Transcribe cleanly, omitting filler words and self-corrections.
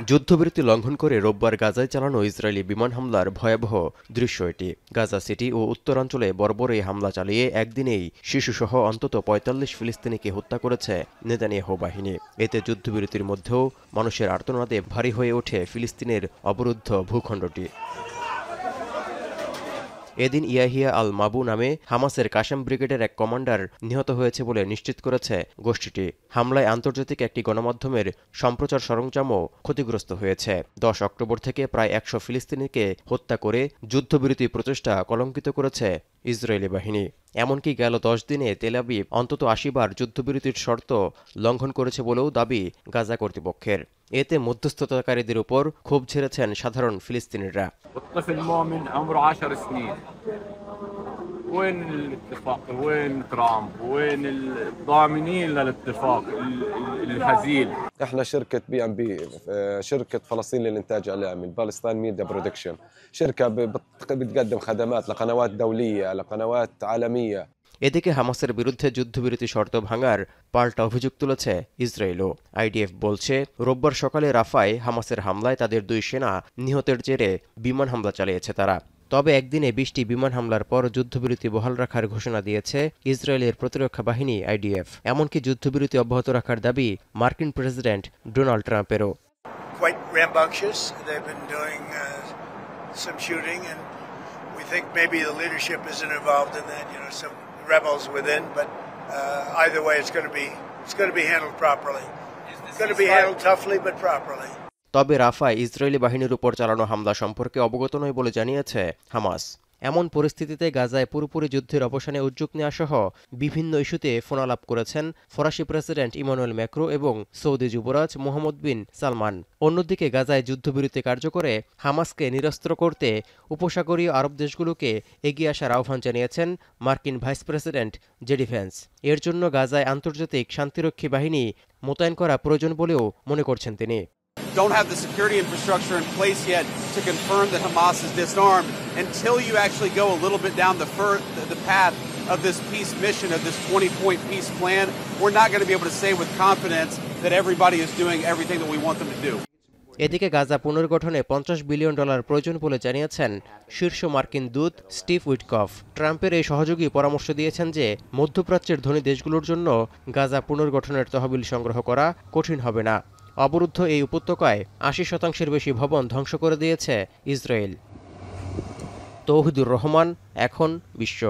যুদ্ধবিরতি লঙ্ঘন করে রোববার গাজায় চালানো ইসরায়েলি বিমান হামলার ভয়াবহ দৃশ্য এটি। গাজা সিটি ও উত্তরাঞ্চলে বর্বর এই হামলা চালিয়ে একদিনেই শিশুসহ অন্তত ৪৫ ফিলিস্তিনিকে হত্যা করেছে নেতানিয়াহু বাহিনী। এতে যুদ্ধবিরতির মধ্যেও মানুষের আর্তনাদে ভারী হয়ে ওঠে ফিলিস্তিনের অবরুদ্ধ ভূখণ্ডটি। এদিন ইয়াহিয়া আল মাবু নামে হামাসের কাশেম ব্রিগেডের এক কমান্ডার নিহত হয়েছে বলে নিশ্চিত করেছে গোষ্ঠীটি। হামলায় আন্তর্জাতিক একটি গণমাধ্যমের সম্প্রচার সরঞ্জামও ক্ষতিগ্রস্ত হয়েছে। ১০ অক্টোবর থেকে প্রায় ১০০ ফিলিস্তিনিকে হত্যা করে যুদ্ধবিরতি প্রচেষ্টা কলঙ্কিত করেছে ইসরায়েলি বাহিনী। এমনকি গেল ১০ দিনে তেল আবিব অন্তত ৮০ বার যুদ্ধবিরতির শর্ত লঙ্ঘন করেছে বলেও দাবি গাজা কর্তৃপক্ষের। এতে মধ্যস্থতাকারীদের উপর ক্ষোভ ঝেড়েছেন সাধারণ ফিলিস্তিনিরা। وين الاتفاق؟ وين ترامب؟ وين الضامنين للاتفاق الهزيل؟ احنا شركة BNB، شركة فلسطين للإنتاج الإعلامي، البالستاين ميديا برودكشن، شركة بتقدم خدمات لقنوات دولية لقنوات عالمية। এদিকে হামাসের বিরুদ্ধে যুদ্ধবিরতি শর্ত ভাঙার পাল্টা অভিযোগ তুলেছে ইসরায়েলও। আইডিএফ বলছে রোববার সকালে রাফায় হামাসের হামলায় তাদের ২ সেনা নিহতের জেরে বিমান হামলা চালিয়েছে তারা। তবে একদিনে ২০টি বিমান হামলার পর যুদ্ধবিরতি বহাল রাখার ঘোষণা দিয়েছে ইসরায়েলের প্রতিরক্ষা বাহিনী আইডিএফ। এমনকি যুদ্ধবিরতি অব্যাহত রাখার দাবি মার্কিন প্রেসিডেন্ট ডোনাল্ড ট্রাম্পেরও। rebels within, but either way it's going to be handled properly. It's going to be handled toughly but properly. তবে রাফায় ইসরায়েলি বাহিনীর উপর চালানো হামলা সম্পর্কে অবগত নয় বলে জানিয়েছে হামাস। এমন পরিস্থিতিতে গাজায় পুরোপুরি যুদ্ধের অবসানে উদ্যোগ নেওয়া সহ বিভিন্ন ইস্যুতে ফোনালাপ করেছেন ফরাসি প্রেসিডেন্ট ইমানুয়েল ম্যাক্রো এবং সৌদি যুবরাজ মোহাম্মদ বিন সালমান। অন্যদিকে গাজায় যুদ্ধবিরতি কার্যকরে হামাসকে নিরস্ত্র করতে উপসাগরীয় আরব দেশগুলোকে এগিয়ে আসার আহ্বান জানিয়েছেন মার্কিন ভাইস প্রেসিডেন্ট জেডি ভ্যান্স। এর জন্য গাজায় আন্তর্জাতিক শান্তিরক্ষী বাহিনী মোতায়েন করা প্রয়োজন বলেও মনে করছেন তিনি। Don't have the security infrastructure in place yet to confirm that Hamas is disarmed until you actually go a little bit down the path of this peace mission, of this 20-point peace plan. We're not going to be able to say with confidence that everybody is doing everything that we want them to do. এদিকে Gaza পুনর্গঠনে $50 billion প্রয়োজন বলে জানিয়েছেন শীর্ষ মার্কিন দূত Steve Witkoff. ট্রাম্পের এই সহযোগী পরামর্শ দিয়েছেন যে মধ্যপ্রাচ্যের ধনী দেশগুলোর জন্য গাজা পুনর্গঠনের তহবিল সংগ্রহ করা কঠিন হবে না। অবরুদ্ধ এই উপত্যকায় ৮০% বেশি ভবন ধ্বংস করে দিয়েছে ইসরায়েল। তৌহিদুর রহমান, এখন বিশ্ব।